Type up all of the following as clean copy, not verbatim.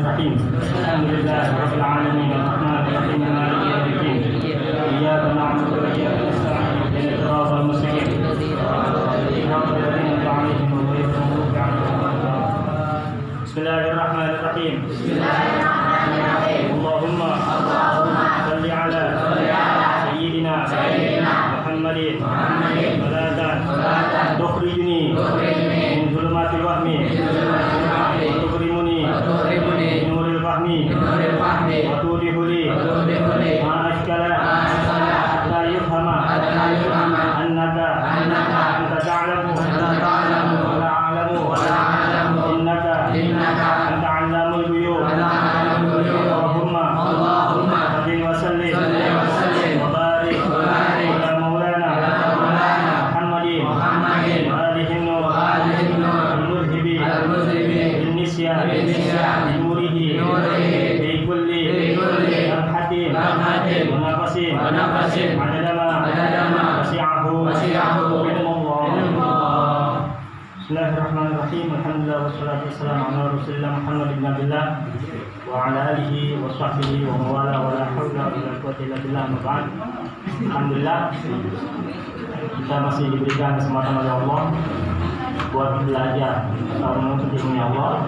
Bismillahirrahmanirrahim. Alhamdulillahirabbil alamin arrahmanir rahim maliki yaumiddin. Iyyaka na'budu wa iyyaka nasta'in ihdinas siratal mustaqim. Siratal ladzina an'amta 'alaihim ghairil maghdubi 'alaihim waladdallin. Bismillahirrahmanirrahim. Allahumma shalli ala sayyidina Muhammadin salatan tukhrijuni min dhulumatil wahmi wa tukrimuni min nuril fahmi wa tudhibuli ma ashkala hatta yufhama annaka anta ta'lamu wa la a'lamu innaka anta 'allamul ghuyub. Allahumma salli wa sallim wa barik ala maulana Muhammadin wa alihi nur al-muzhibi bin-nisyan bi-nurihi bi kulli lamhatin wa nafasin adadama wasi'ahu ilmullah. Bismillahirrahmanirrahim. Alhamdulillah wassalatu wassalamu ala Rasulillah Muhammad ibn Abdullah wa ala alihi wa sahbihi wa mawala wa la hawla wa la quwwata illa billah. Ma'ba'd. Alhamdulillah kita masih diberikan kesempatan oleh Allah buat belajar atau menuntut ilmu Allah.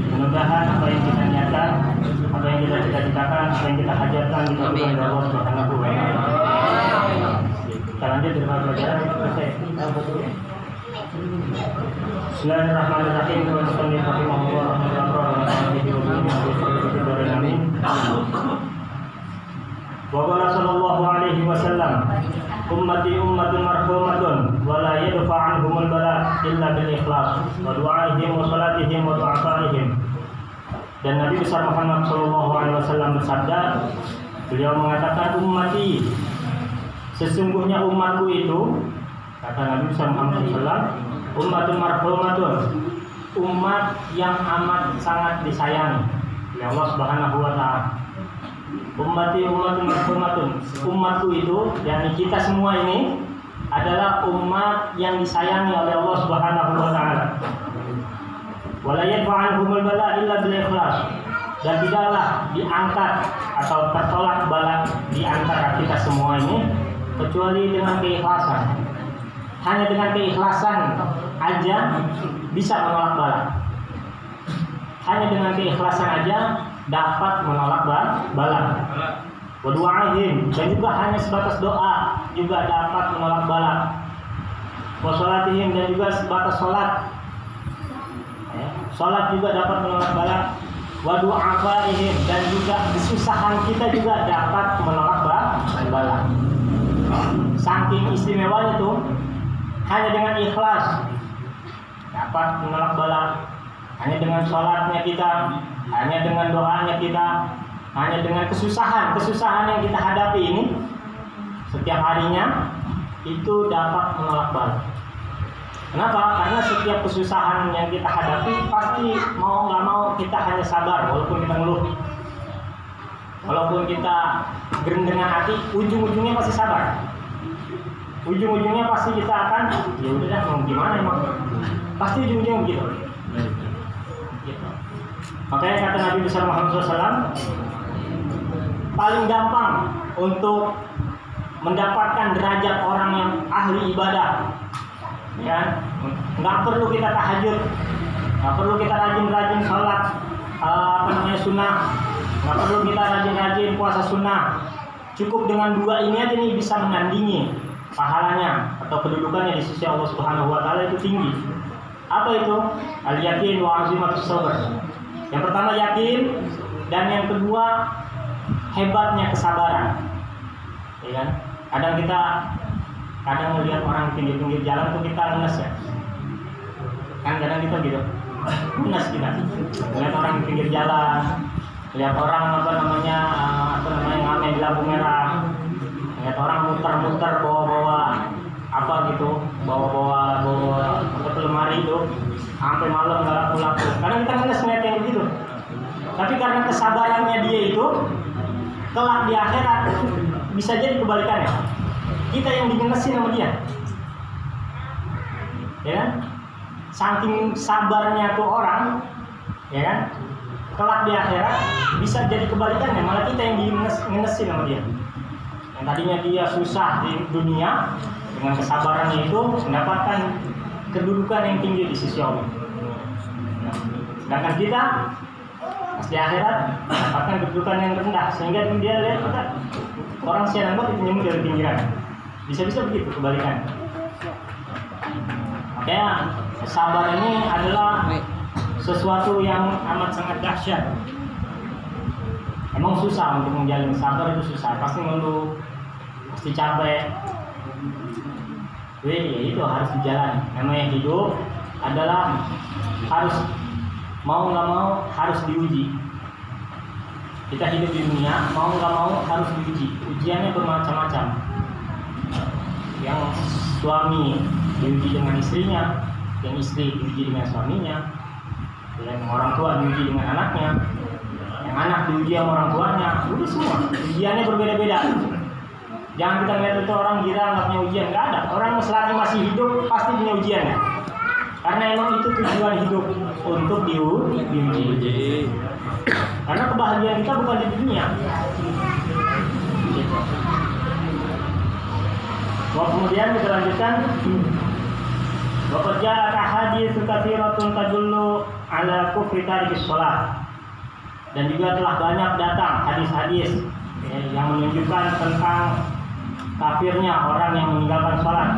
Mudah-mudahan apa yang kita niatkan, apa yang kita cita-citakan, apa yang kita hajatkan kita berikan kepada Allah Subhanahu wa taala. Kita lanjut dari pelajaran selesai. Bismillahirrahmanirrahim. Wa qala sallallahu alaihi wasallam, ummati ummatun marhumatun wa la yadfa anhumul bala illa bil ikhlas wa du'aihim wa salatihim wa du'afaihim. Dan Nabi besar Muhammad sallallahu alaihi wasallam bersabda, beliau mengatakan, ummati, sesungguhnya umatku itu, kata Nabi besar Muhammad sallallahu alaihi wasallam, ummatun marhumatun, umat yang amat sangat disayangi oleh Allah Subhanahu wa taala. Ummati ummatun marhumatun, umatku itu, yakni kita semua ini adalah umat yang disayangi oleh Allah Subhanahu wa taala. Wala yadfa'anhumul bala illa bil ikhlas, dan tidaklah diangkat atau tertolak bala di antara kita semua ini kecuali dengan keikhlasan. Hanya dengan keikhlasan aja bisa menolak bala. Hanya dengan keikhlasan aja dapat menolak bala. Wa du'aihim, dan juga hanya sebatas doa juga dapat menolak bala. Wa salatihim, dan juga sebatas salat. Salat juga dapat menolak bala. Wa du'afaihim, dan juga kesusahan kita juga dapat menolak bala. Saking istimewanya itu, hanya dengan ikhlas dapat menolak bala. Hanya dengan salatnya kita, hanya dengan doanya kita, hanya dengan kesusahan yang kita hadapi ini setiap harinya itu dapat menolak bala. Kenapa? Karena setiap kesusahan yang kita hadapi pasti mau nggak mau kita hanya sabar, walaupun kita ngeluh, walaupun kita gerendengan hati, ujung-ujungnya pasti sabar. Ujung-ujungnya pasti kita akan, ya udah mau gimana emang, pasti ujung-ujungnya begitu. Makanya kata Nabi besar Muhammad SAW, paling gampang untuk mendapatkan derajat orang yang ahli ibadah, ya, nggak perlu kita tahajud, nggak perlu kita rajin-rajin sholat sunnah, nggak perlu kita rajin-rajin puasa sunnah. Cukup dengan dua ini aja nih bisa menandingi pahalanya atau kedudukannya di sisi Allah Subhanahu wa taala itu tinggi. Apa itu? Al-yakin wa azimatus sabr. Yang pertama yakin, dan yang kedua hebatnya kesabaran. Ya kan? Kadang melihat orang pinggir-pinggir jalan tuh kita ngenes ya. Kan kadang kita gitu. Ngenes kita. Lihat orang di pinggir jalan, lihat orang ngamen di lampu merah. Lihat orang muter-muter bawa lemari itu sampai malam nggak laku-laku. Kadang kita ngenes ngeliat yang begitu. Tapi karena kesabarannya dia itu, kelak di akhirat bisa jadi kebalikannya. kita yang digenesin sama dia. Ya kan? Saking sabarnya tuh orang, ya kan? Kelak di akhirat bisa jadi kebalikannya, malah kita yang digenesin sama dia. Yang tadinya dia susah di dunia, dengan kesabarannya itu mendapatkan kedudukan yang tinggi di sisi Allah. Sedangkan kita pas di akhirat mendapatkan kedudukan yang rendah, sehingga dia lihat kita orang siaran buat itu dari pinggiran. Bisa-bisa begitu kebalikan. Makanya sabar ini adalah sesuatu yang amat sangat dahsyat. Emang susah untuk menjalin sabar, itu susah. Pasti ngeluh, pasti capek. Ya itu harus dijalani. Namanya hidup adalah harus mau nggak mau harus diuji. Kita hidup di dunia, mau nggak mau harus diuji. Ujiannya bermacam-macam. Yang suami diuji dengan istrinya, yang istri diuji dengan suaminya, yang orang tua diuji dengan anaknya, yang anak diuji sama orang tuanya. Udah semua ujiannya berbeda-beda. Jangan kita lihat itu orang kira nggak punya ujian, nggak ada. Orang selagi masih hidup pasti punya ujiannya. Karena emang itu tujuan hidup, untuk diuji. Karena kebahagiaan kita bukan di dunia. Kemudian kita lanjutkan. Waqad ja'at ahadits katsiratun tadullu ala kufri tarikis shalah. Dan juga telah banyak datang hadis-hadis yang menunjukkan tentang kafirnya orang yang meninggalkan sholat.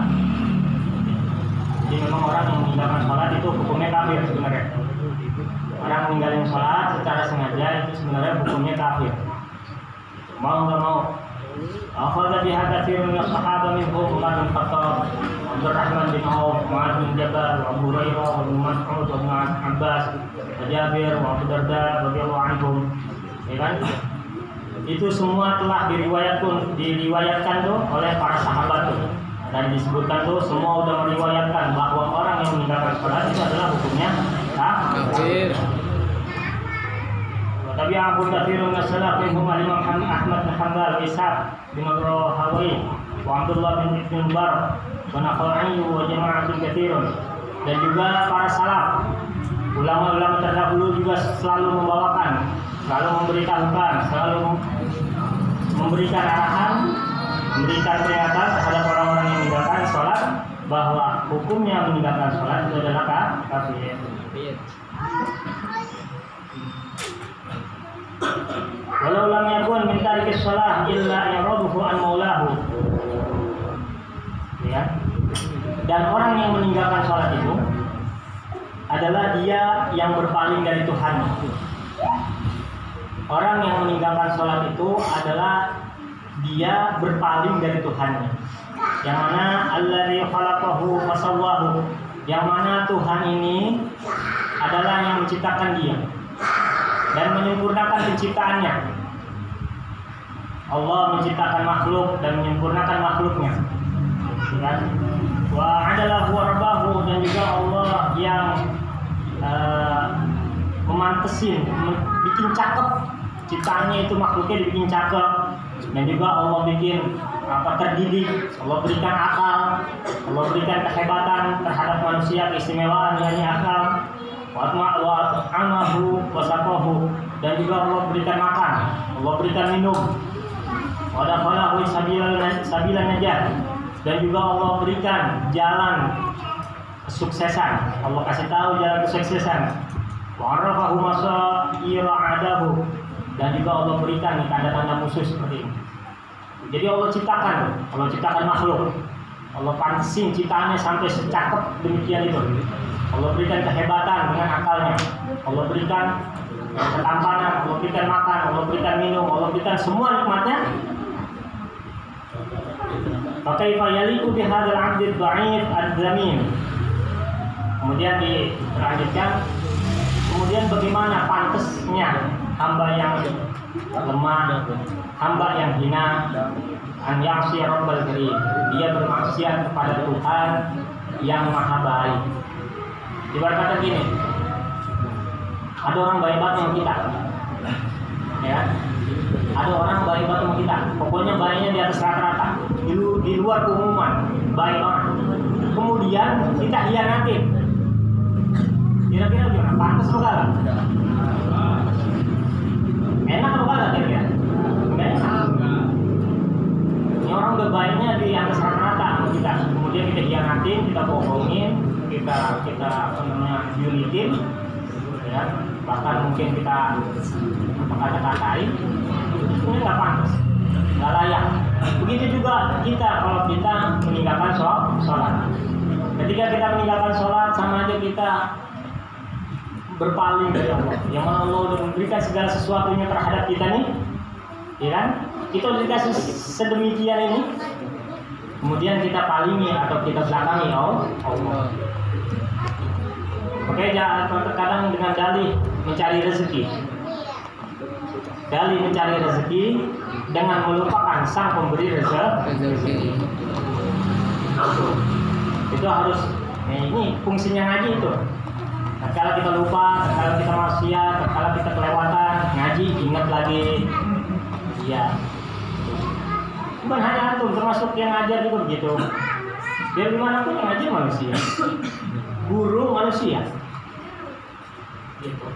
Jadi memang orang yang meninggalkan sholat itu hukumnya kafir sebenarnya. Orang meninggalkan sholat secara sengaja itu sebenarnya hukumnya kafir. Mau nggak mau. Akhadha biha katsirun min as-sahaba minhum Umar bin Khattab, Abdurrahman bin Auf, Mu'adz bin Jabal, Abu Hurairah, Abu Mas'ud, Ibnu Abbas, Jabir, Abu Darda radhiyallahu anhum. Ya kan? Itu semua telah diriwayatkan tuh oleh para sahabat tuh. Dan disebutkan tuh semua udah meriwayatkan bahwa orang yang meninggalkan sholat itu adalah hukumnya kafir. Tapi Abu Katsirun as-Salaf minhum Imam Ahmad bin Hanbal, Ishaq bin Rahawai, wa Abdullah bin Ibn Bar, wa Nakhai wa jama'atun katsirun. Dan juga para salaf, ulama-ulama terdahulu juga selalu membawakan, selalu memberitahukan, selalu memberikan arahan, memberikan peringatan terhadap orang-orang yang meninggalkan sholat bahwa hukumnya meninggalkan sholat itu adalah kafir. Walau lam yakun min tarikis shalah illa yaraduhu an maulahu. Ya. Dan orang yang meninggalkan sholat itu adalah dia yang berpaling dari Tuhan. Orang yang meninggalkan sholat itu adalah dia berpaling dari Tuhannya. Yang mana alladzi khalaqahu fasawwahu. Yang mana Tuhan ini adalah yang menciptakan dia dan menyempurnakan penciptaannya. Allah menciptakan makhluk dan menyempurnakan makhluknya. Wa adalah rabbahu, dan juga Allah yang memantesin, bikin cakep ciptaannya itu, makhluknya dibikin cakep. Dan juga Allah bikin terdidik, Allah berikan akal, Allah berikan kehebatan terhadap manusia, keistimewaan yakni akal. Wa'amahu wasaqahu, dan juga Allah berikan makan, Allah berikan minum. Wadakhalahu sabilan najat, dan juga Allah berikan jalan kesuksesan, Allah kasih tahu jalan kesuksesan. Wa'arafahu masaira adahu, dan juga Allah berikan tanda-tanda khusus seperti ini. Jadi Allah ciptakan makhluk, Allah pantesin ciptaannya sampai secakep demikian itu. Allah berikan kehebatan dengan akalnya, Allah berikan ketampanan, Allah berikan makan, Allah berikan minum, Allah berikan semua nikmatnya. Fakaifa yaliqu bihadzal 'abdil dha'if ad-dhamin. Kemudian dilanjutkan, kemudian bagaimana pantasnya hamba yang lemah, hamba yang hina, an ya'si rabbal karim, dia bermaksiat kepada Tuhan yang maha baik. Ibarat kata gini, ada orang baik banget sama kita, ya, ada orang baik banget sama kita, pokoknya baiknya di atas rata-rata. Dulu di luar keumuman, baik banget. Kemudian kita hianatin. Kira-kira gimana? Pantas apa enggak? Enak apa enggak kira-kira? Enggak enak. Ini orang udah baiknya di atas rata-rata sama kita. Kemudian kita hianatin, kita bohongin, kita apa namanya julitin, ya. Bahkan mungkin kita kata-katain. Ini nggak pantas, nggak layak. Begitu juga kita kalau kita meninggalkan sholat. Ketika kita meninggalkan sholat, sama aja kita berpaling dari Allah. Yang mana Allah sudah memberikan segala sesuatunya terhadap kita nih, ya kan? Kita sudah dikasih sedemikian ini, kemudian kita palingi atau kita belakangi Allah. Oke, terkadang dengan dalih mencari rezeki. Dalih mencari rezeki dengan melupakan sang pemberi rezeki. Itu harus, ini fungsinya ngaji itu. Kalau kita lupa, kalau kita maksiat, kalau kita kelewatan, ngaji ingat lagi. Iya. Bukan hanya antum, termasuk yang ngajar juga begitu. Biar gimana pun yang ngajar manusia, guru manusia. Gitu.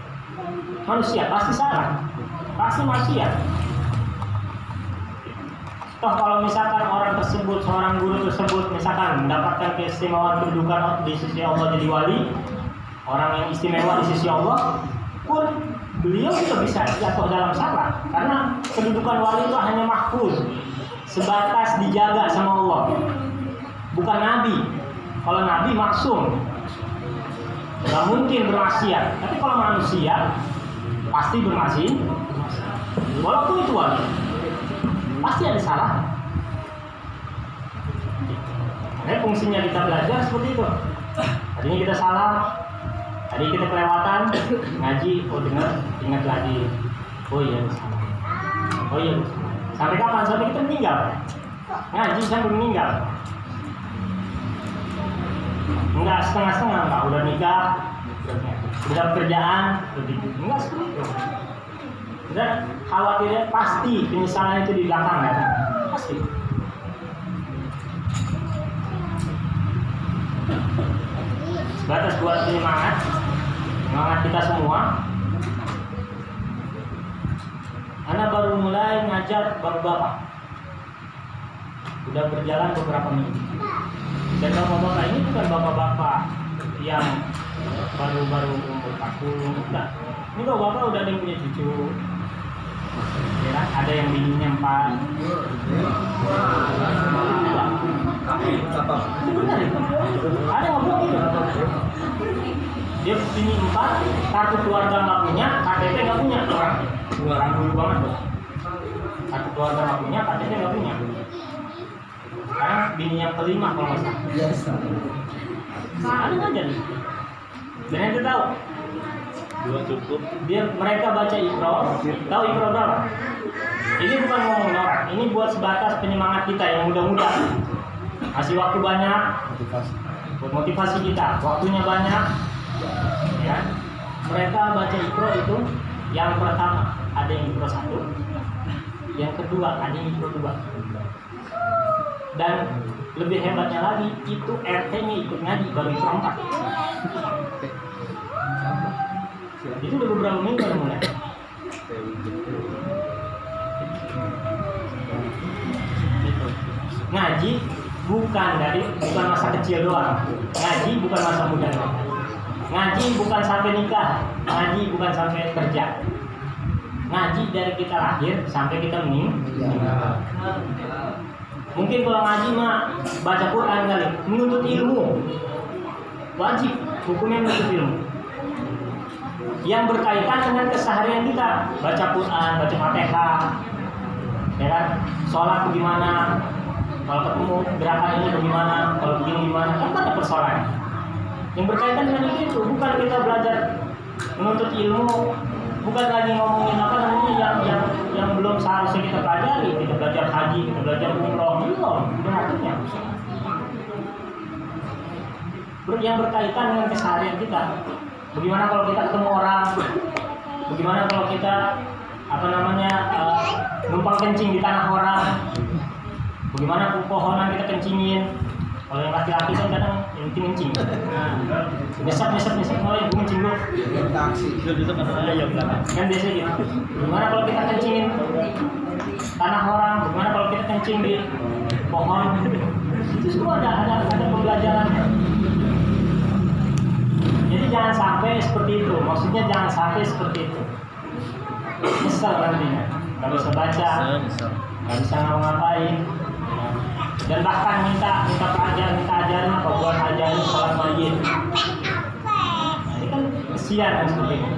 Manusia pasti salah, pasti maksiat. Toh kalau misalkan orang tersebut, seorang guru tersebut misalkan mendapatkan keistimewaan kedudukan di sisi Allah jadi wali, orang yang istimewa di sisi Allah, pun beliau juga bisa jatuh dalam salah. Karena kedudukan wali itu hanya mahfuz, sebatas dijaga sama Allah, bukan nabi. Kalau nabi maksum, nggak mungkin bermaksiat. Tapi kalau manusia pasti bermaksiat, walaupun itu wali, pasti ada salah. Nah, fungsinya kita belajar seperti itu. Tadinya kita salah, tadi kita kelewatan, ngaji, oh dengar, ingat lagi. Oh iya, salah. Oh iya, sampai kapan? Sampai kita meninggal. Ngaji sampai meninggal. Enggak setengah-setengah, enggak udah nikah, udah kerjaan, enggak seperti itu. Dan khawatirnya pasti penyesalan itu di belakang ya, pasti. Sebatas buat semangat kita semua. Anak baru mulai ngajar bapak-bapak, udah berjalan beberapa minggu. Dan bapak-bapak ini bukan bapak-bapak yang baru-baru umur 40, enggak. Ini bapak-bapak udah ada yang punya cucu, ya, ada yang bininya 4. Benar itu. Ada yang ngomong gitu. Dia bini 4, kartu keluarga nggak punya, KTP nggak punya orang dulu banget tuh. Kartu keluarga nggak punya, KTP nggak punya. Sekarang bini yang kelima kalau nggak salah. Ada nggak jadi? Dan yang tahu, dua cukup. Mereka baca Iqra, tahu Iqra berapa? Ini bukan ngomong orang, ini buat sebatas penyemangat kita yang muda-muda. Masih waktu banyak, buat motivasi kita, waktunya banyak. Ya, mereka baca Iqra itu yang pertama ada yang Iqra 1, yang kedua ada yang Iqra 2. Dan lebih hebatnya lagi, itu RT-nya ikut ngaji baru Iqra 4. Itu udah beberapa minggu udah mulai. Ngaji bukan masa kecil doang. Ngaji bukan masa muda doang. Ngaji bukan sampai nikah. Ngaji bukan sampai kerja. Ngaji dari kita lahir sampai kita meninggal. Mungkin kalau ngaji mah baca Quran kali, menuntut ilmu. Wajib, hukumnya menuntut ilmu. Yang berkaitan dengan keseharian kita, baca Quran, baca Fatihah, ya kan? Sholat bagaimana? Kalau ketemu gerakan ini bagaimana? Kalau begini gimana? Kan ada persoalan. Yang berkaitan dengan itu, bukan kita belajar menuntut ilmu, bukan lagi ngomongin apa namanya yang belum seharusnya kita pelajari. Kita belajar haji, kita belajar umroh, belum artinya. Yang berkaitan dengan keseharian kita. Bagaimana kalau kita ketemu orang? Bagaimana kalau kita numpang kencing di tanah orang? Bagaimana pepohonan kita kencingin? Kalau yang laki-laki kan kadang yang kencing. Nyesap mulai gue kencing dulu. Kan biasa gitu. Bagaimana kalau kita kencingin tanah orang? Bagaimana kalau kita kencing di pohon? Itu semua ada pembelajarannya. Jadi jangan sampai seperti itu. Maksudnya jangan sampai seperti itu. Nyesel nantinya. Gak bisa baca, gak bisa ngapa-ngapain. Dan bahkan minta ajarin apa buat ajarin sholat mayit. Nah, ini kan kesian kan seperti itu.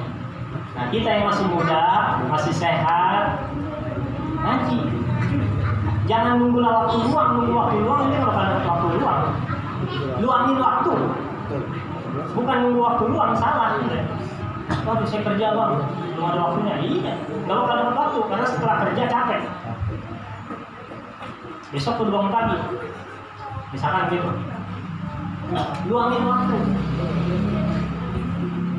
Nah, kita yang masih muda, masih sehat, ngaji. Jangan nunggu waktu luang ini kalau ada waktu luang. Luangin waktu. Bukan nunggu waktu luang, salah. Waduh, saya kerja bang, belum ada waktunya. Iya, nggak bakal dapat waktu karena setelah kerja capek. Besok pun bangun pagi, misalkan gitu. Luangin waktu.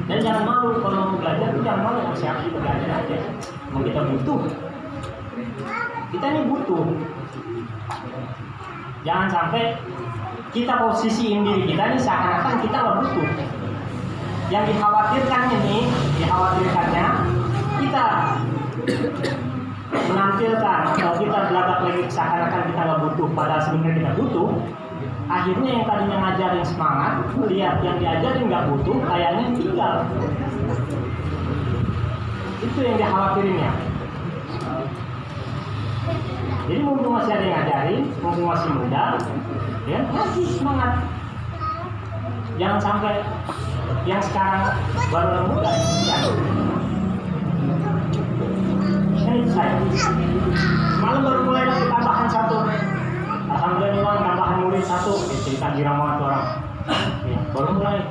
Dan jangan malu kalau mau belajar, jangan malu sama siapa kita belajar aja. Mau kita butuh, kita ini butuh. Jangan sampai kita posisiin diri kita ini seakan-akan kita nggak butuh. Yang dikhawatirkannya kita menampilkan atau kita belakang lagi seakan-akan kita nggak butuh, padahal sebenarnya kita butuh. Akhirnya yang tadinya ngajarin semangat, lihat yang diajarin nggak butuh, kayaknya tinggal. Itu yang dikhawatirin ya. Jadi mumpung masih ada yang ngajarin, mumpung masih muda, ya masih semangat. Jangan sampai yang sekarang baru muda ya. Ini saya malam baru mulai lagi tambahan satu. Alhamdulillah tambahan murid satu. Cerita girama tuh orang. Ya, baru mulai.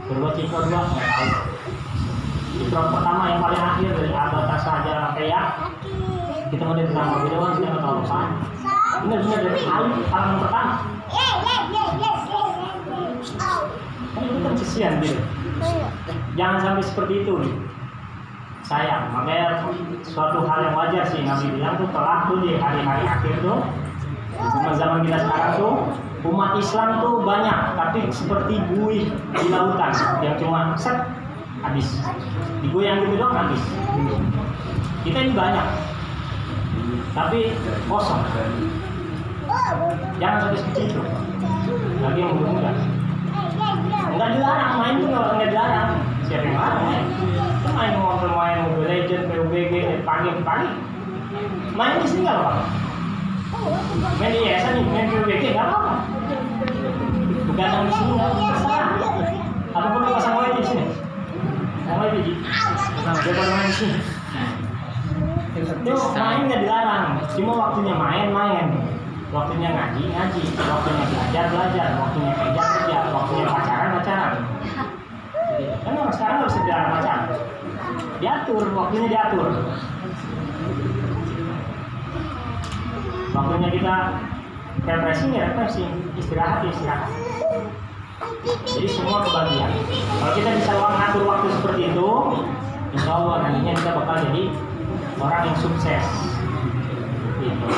Kedua cipta dua nggak tahu. Cipta pertama yang paling akhir dari abad saja sampai ya. Kita mau dari pertama video kan kita nggak tahu apa. Ini benar dari halaman pertama. Ini kan kesian gitu. Jangan sampai seperti itu nih. Sayang, makanya suatu hal yang wajar sih Nabi bilang tuh kelak tuh di hari-hari akhir tuh zaman kita sekarang tuh umat Islam tuh banyak tapi seperti buih di lautan yang cuma set habis digoyang gitu doang habis. Kita ini banyak tapi kosong. Jangan sampai seperti itu. Lagi yang muda. Enggak dilarang main tuh enggak dilarang. Siapa yang larang main? Kita main Mobile Legends, PUBG, pagi. Main di sini nggak apa-apa. Main di ISN nih, main PUBG nggak apa-apa. Begadang di sini nggak masalah. Apapun yang pasang wifi di sini. Mau wifi? Jangan main di sini. Itu main nggak dilarang. Cuma waktunya main. Waktunya ngaji, waktunya belajar, waktunya kerja, waktunya pacaran. Kan orang sekarang nggak bisa dilarang pacaran. Diatur, waktunya diatur. Waktunya kita refreshing, istirahat. Jadi semua kebagian. Kalau kita bisa ngatur waktu seperti itu, insya Allah nantinya kita bakal jadi orang yang sukses. Gitu.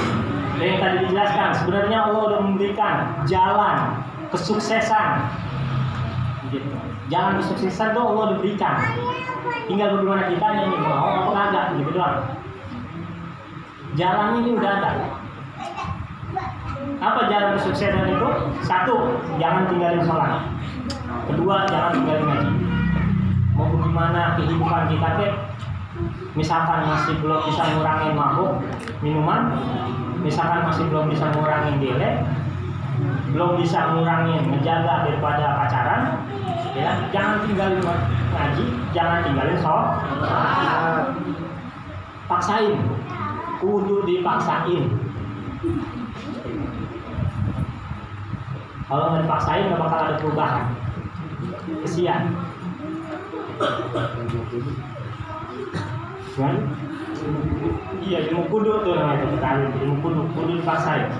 Dan yang tadi dijelaskan, sebenarnya Allah sudah memberikan jalan kesuksesan. Gitu. Jalan kesuksesan itu Allah diberikan. Tinggal bagaimana kita ini mau apa kagak gitu doang. Jalannya ini udah ada. Apa jalan kesuksesan itu? Satu, jangan tinggalin sholat. Kedua, jangan tinggalin ngaji. Mau bagaimana kehidupan kita misalkan masih belum bisa ngurangin mabuk minuman, misalkan masih belum bisa ngurangin delek, belum bisa ngurangin ngejaga daripada pacaran, ya jangan tinggalin ngaji, jangan tinggalin sholat. Paksain, kudu dipaksain. Kalau nggak dipaksain nggak bakal ada perubahan. Kesian. Kan? Iya, ilmu kudu tuh namanya ilmu kudu dipaksain.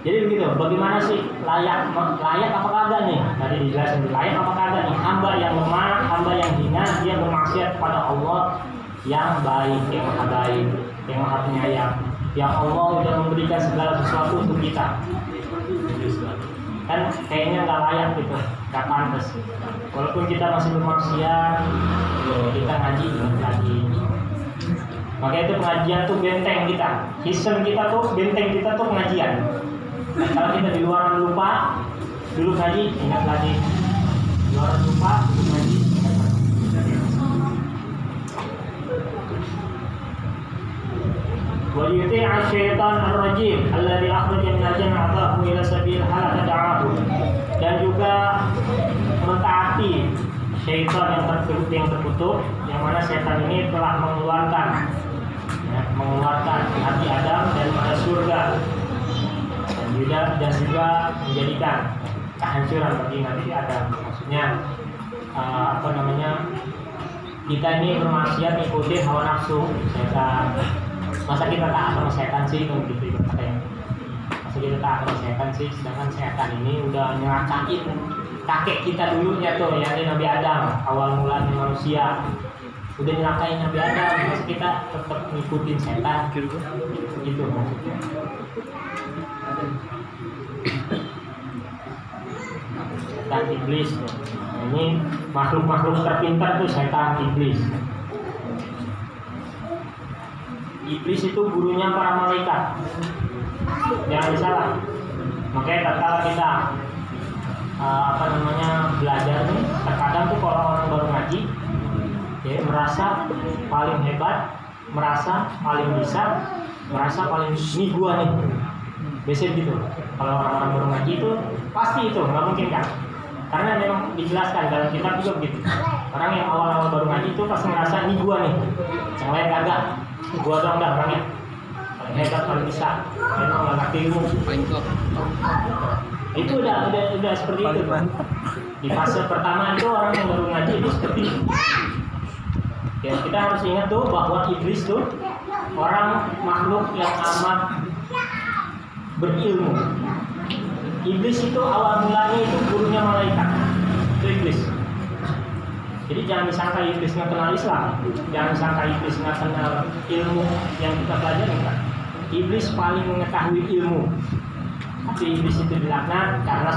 Jadi begitu, bagaimana sih layak apa kagak nih? Tadi dijelasin layak apa kagak nih? Hamba yang lemah, hamba yang hina, dia bermaksiat kepada Allah yang baik, yang maha penyayang, yang Allah sudah memberikan segala sesuatu untuk kita. Kan kayaknya nggak layak gitu, nggak pantas. Walaupun kita masih bermaksiat, kita ngaji lagi. Makanya itu pengajian tuh benteng kita, hisn kita tuh benteng kita tuh pengajian. Nah, kalau kita di luar lupa, dulu ngaji ingat lagi, di luar lupa, dulu ngaji ingat lagi. وَيُطِيعَ الشَّيْطَانَ الرَّجِيمَ الَّذِي أَخْرَجَ مِنَ الْجَنَّةِ عَطَاهُ إِلَى سَبِيلِ الْحَلَقَةِ دَعَاهُ. Dan juga mentaati syaitan yang terkutuk, yang mana syaitan ini telah mengeluarkan hati Adam dari pada surga, dan juga menjadikan kehancuran bagi Nabi Adam. Maksudnya kita ini bermaksiat ikuti hawa nafsu setan. Masa kita taat sama setan sih, gitu katanya. Masa kita taat sama setan sih, sedangkan setan ini udah nyelakain kakek kita dulunya tuh, yakni Nabi Adam, awal mulanya manusia. Udah nyelakain Nabi Adam, masa kita tetap ngikutin setan, gitu maksudnya. Setan iblis, nah, ini makhluk-makhluk terpintar tuh setan iblis. Iblis itu gurunya para malaikat. Jangan salah. Makanya tatkala kita belajar nih, terkadang tuh kalau orang baru ngaji, ya, merasa paling hebat, merasa paling bisa, merasa paling ini gua nih. Biasanya gitu. Kalau orang-orang baru ngaji itu pasti itu nggak mungkin kan? Karena memang dijelaskan dalam kitab juga begitu. Orang yang awal-awal baru ngaji itu pasti merasa ini gua nih, yang lain kagak. Gua dong dah orangnya paling hebat, paling bisa, memang nggak ngerti ilmu. Itu udah seperti itu. Di fase pertama itu orang yang baru ngaji itu seperti itu. Ya, kita harus ingat tuh bahwa iblis tuh orang makhluk yang amat berilmu. Iblis itu awal mulanya itu gurunya malaikat. Itu iblis. Jadi jangan disangka iblis nggak kenal Islam, jangan disangka iblis nggak kenal ilmu yang kita pelajari kan. Iblis paling mengetahui ilmu, tapi iblis itu dilaknat karena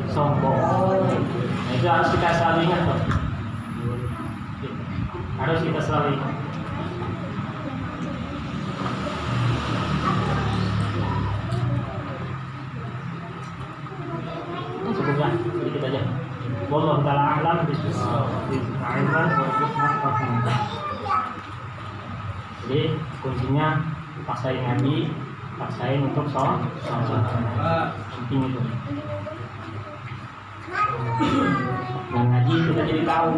sombong. Nah, itu harus kita selalu ingat tuh. Harus kita selalu ingat. Cukuplah sedikit aja. Wallahu ta'ala a'lam bishawab. Jadi kuncinya paksain ngaji, paksain untuk sholat. Penting itu. Ngaji kita jadi tahu